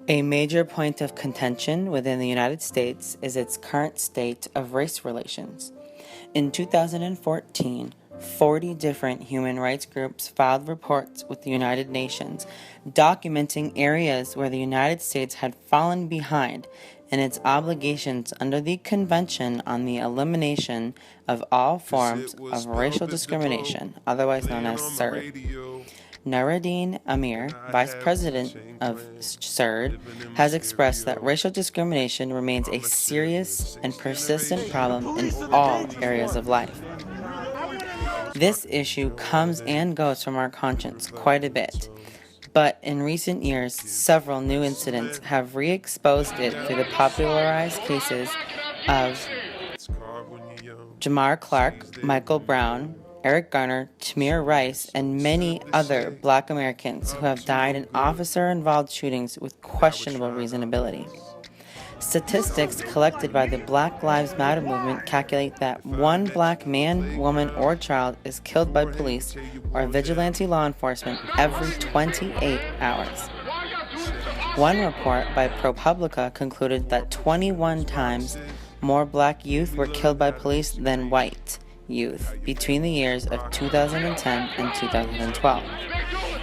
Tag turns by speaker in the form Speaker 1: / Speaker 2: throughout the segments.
Speaker 1: A major point of contention within the United States is its current state of race relations. In 2014, 40 different human rights groups filed reports with the United Nations documenting areas where the United States had fallen behind in its obligations under the Convention on the Elimination of All Forms of Racial Discrimination, otherwise known as CERD. Nuruddin Amir, Vice President of CERD, has expressed that racial discrimination remains a serious and persistent problem in all areas of life. This issue comes and goes from our conscience quite a bit, but in recent years, several new incidents have re-exposed it through the popularized cases of Jamar Clark, Michael Brown, Eric Garner, Tamir Rice, and many other Black Americans who have died in officer-involved shootings with questionable reasonability. Statistics collected by the Black Lives Matter movement calculate that one Black man, woman, or child is killed by police or vigilante law enforcement every 28 hours. One report by ProPublica concluded that 21 times more Black youth were killed by police than white youth between the years of 2010 and 2012.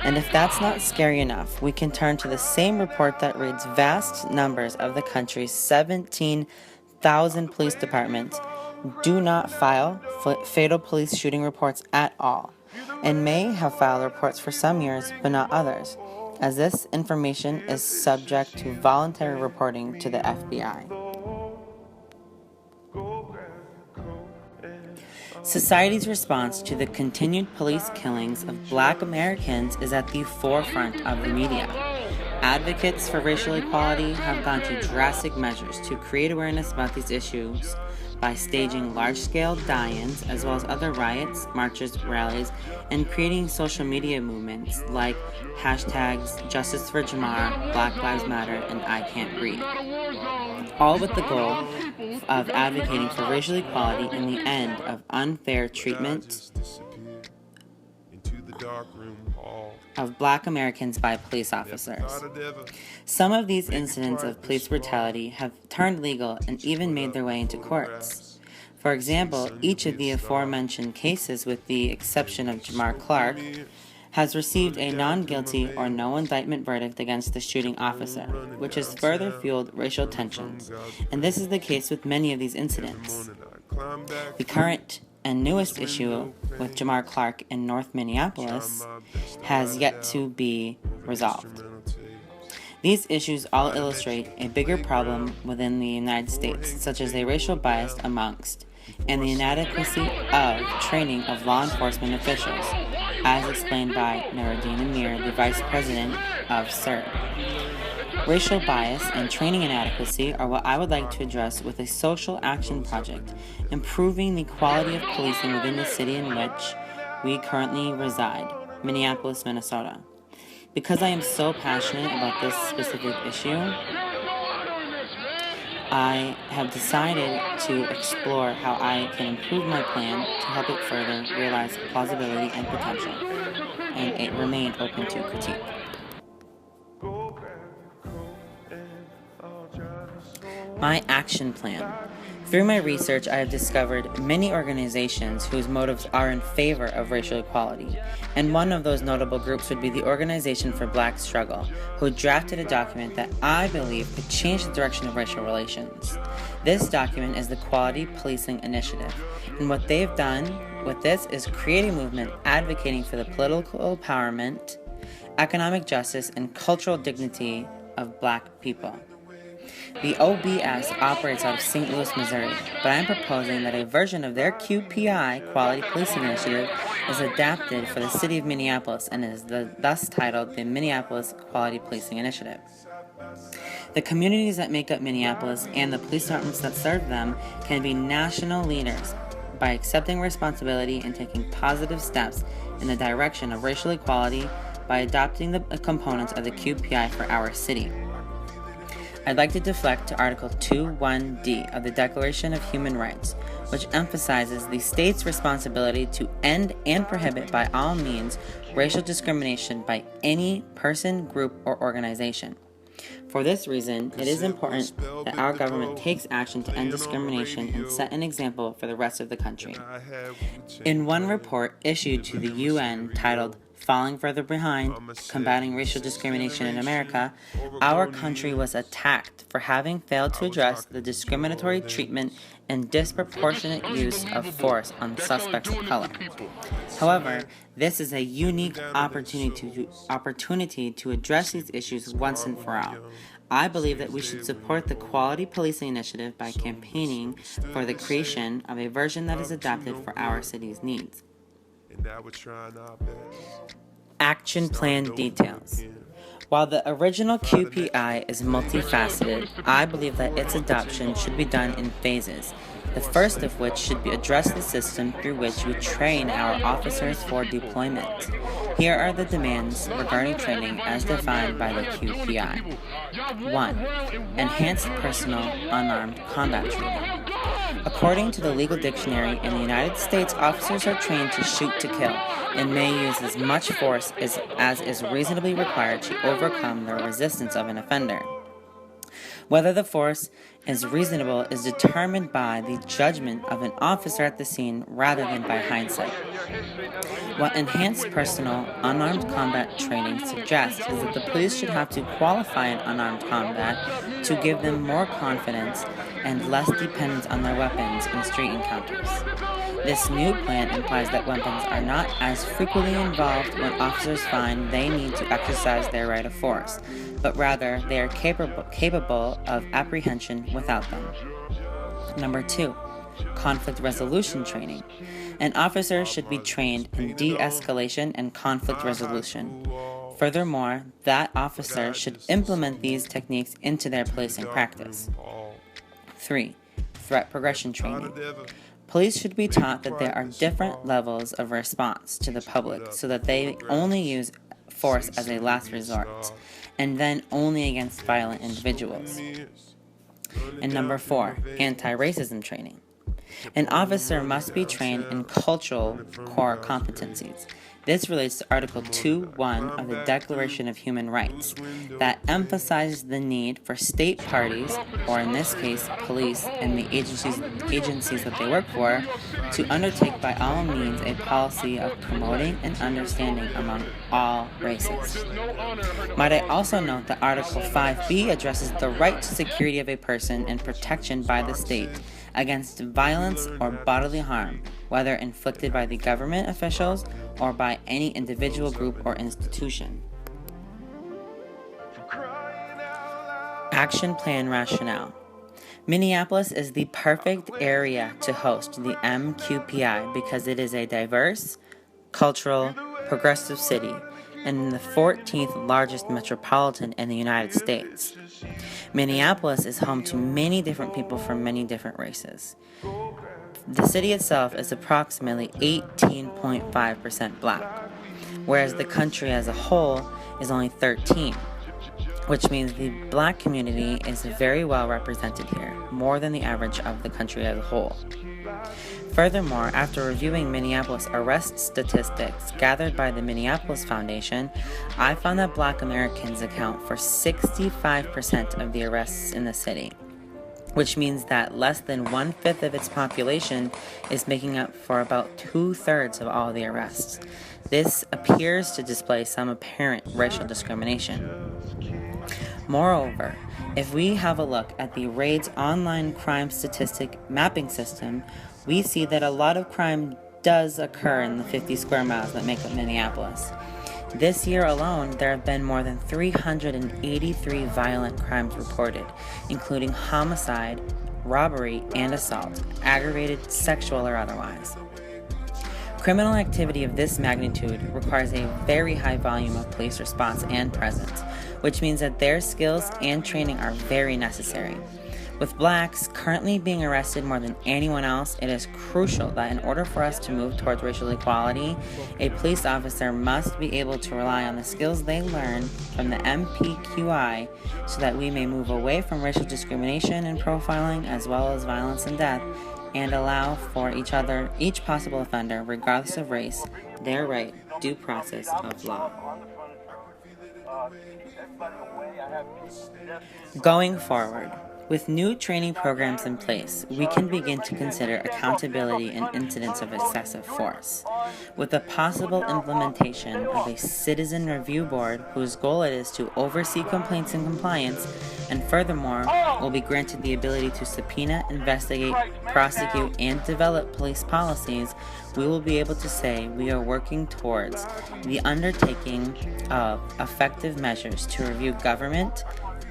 Speaker 1: And if that's not scary enough, we can turn to the same report that reads vast numbers of the country's 17,000 police departments do not file fatal police shooting reports at all, and may have filed reports for some years but not others, as this information is subject to voluntary reporting to the FBI. Society's response to the continued police killings of Black Americans is at the forefront of the media. Advocates for racial equality have gone to drastic measures to create awareness about these issues by staging large-scale die-ins as well as other riots, marches, rallies, and creating social media movements like hashtags Justice for Jamar, Black Lives Matter, and I Can't Breathe, all with the goal of advocating for racial equality and the end of unfair treatment of Black Americans by police officers. Some of these incidents of police brutality have turned legal and even made their way into courts. For example, each of the aforementioned cases, with the exception of Jamar Clark, has received a non-guilty or no indictment verdict against the shooting officer, which has further fueled racial tensions, and this is the case with many of these incidents. The current and newest issue with Jamar Clark in North Minneapolis has yet to be resolved. These issues all illustrate a bigger problem within the United States, such as a racial bias amongst and the inadequacy of training of law enforcement officials, as explained by Nuruddin Amir, the Vice President of CERD. Racial bias and training inadequacy are what I would like to address with a social action project, improving the quality of policing within the city in which we currently reside, Minneapolis, Minnesota. Because I am so passionate about this specific issue, I have decided to explore how I can improve my plan to help it further realize plausibility and potential, and it remain open to critique. My action plan. Through my research, I have discovered many organizations whose motives are in favor of racial equality, and one of those notable groups would be the Organization for Black Struggle, who drafted a document that I believe could change the direction of racial relations. This document is the Quality Policing Initiative, and what they've done with this is create a movement advocating for the political empowerment, economic justice, and cultural dignity of Black people. The OBS operates out of St. Louis, Missouri, but I am proposing that a version of their QPI, Quality Policing Initiative, is adapted for the city of Minneapolis and is thus titled the Minneapolis Quality Policing Initiative. The communities that make up Minneapolis and the police departments that serve them can be national leaders by accepting responsibility and taking positive steps in the direction of racial equality by adopting the components of the QPI for our city. I'd like to deflect to Article 2.1d of the Declaration of Human Rights, which emphasizes the state's responsibility to end and prohibit by all means racial discrimination by any person, group, or organization. For this reason, it is important that our government takes action to end discrimination and set an example for the rest of the country. In one report issued to the UN titled Falling Further Behind, Combating Racial Discrimination in America, our country was attacked for having failed to address the discriminatory treatment and disproportionate use of force on suspects of color. However, this is a unique opportunity to address these issues once and for all. I believe that we should support the Quality Policing Initiative by campaigning for the creation of a version that is adapted for our city's needs. Action Plan Details. While the original QPI is multifaceted, I believe that its adoption should be done in phases, the first of which should be address the system through which we train our officers for deployment. Here are the demands regarding training as defined by the QPI. 1. Enhanced personal unarmed combat training. According to the legal dictionary in the United States, officers are trained to shoot to kill and may use as much force as is reasonably required to overcome the resistance of an offender. Whether the force is reasonable is determined by the judgment of an officer at the scene rather than by hindsight. What enhanced personal unarmed combat training suggests is that the police should have to qualify in unarmed combat to give them more confidence and less dependence on their weapons in street encounters. This new plan implies that weapons are not as frequently involved when officers find they need to exercise their right of force, but rather they are capable of apprehension without them. Number 2, conflict resolution training. An officer should be trained in de-escalation and conflict resolution. Furthermore, that officer should implement these techniques into their policing practice. 3, threat progression training. Police should be taught that there are different levels of response to the public so that they only use force as a last resort, and then only against violent individuals. And number 4, anti-racism training. An officer must be trained in cultural core competencies. This relates to Article 2.1 of the Declaration of Human Rights that emphasizes the need for state parties, or in this case, police and the agencies that they work for, to undertake by all means a policy of promoting and understanding among all races. Might I also note that Article 5b addresses the right to security of a person and protection by the state against violence or bodily harm, whether inflicted by the government officials or by any individual group or institution. Action Plan Rationale. Minneapolis is the perfect area to host the MQPI because it is a diverse, cultural, progressive city and the 14th largest metropolitan in the United States. Minneapolis is home to many different people from many different races. The city itself is approximately 18.5% black, whereas the country as a whole is only 13%, which means the black community is very well represented here, more than the average of the country as a whole. Furthermore, after reviewing Minneapolis arrest statistics gathered by the Minneapolis Foundation, I found that black Americans account for 65% of the arrests in the city, which means that less than 1/5 of its population is making up for about 2/3 of all the arrests. This appears to display some apparent racial discrimination. Moreover, if we have a look at the RAID's online crime statistic mapping system, we see that a lot of crime does occur in the 50 square miles that make up Minneapolis. This year alone, there have been more than 383 violent crimes reported, including homicide, robbery, and assault, aggravated, sexual, or otherwise. Criminal activity of this magnitude requires a very high volume of police response and presence, which means that their skills and training are very necessary. With blacks currently being arrested more than anyone else, it is crucial that in order for us to move towards racial equality, a police officer must be able to rely on the skills they learn from the MPQI so that we may move away from racial discrimination and profiling as well as violence and death, and allow for each possible offender, regardless of race, their right due process of law. Going forward, with new training programs in place, we can begin to consider accountability in incidents of excessive force. With the possible implementation of a citizen review board whose goal it is to oversee complaints and compliance, and furthermore will be granted the ability to subpoena, investigate, prosecute, and develop police policies, we will be able to say we are working towards the undertaking of effective measures to review government,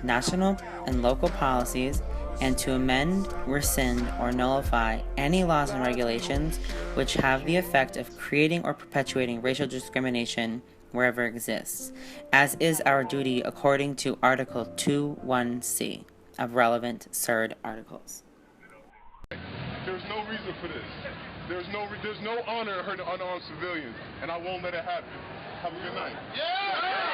Speaker 1: national and local policies, and to amend, rescind, or nullify any laws and regulations which have the effect of creating or perpetuating racial discrimination wherever it exists, as is our duty according to Article 2(1)(c) of relevant CERD articles.
Speaker 2: There's no reason for this. There's no honor in hurting unarmed civilians, and I won't let it happen. Have a good night. Yeah!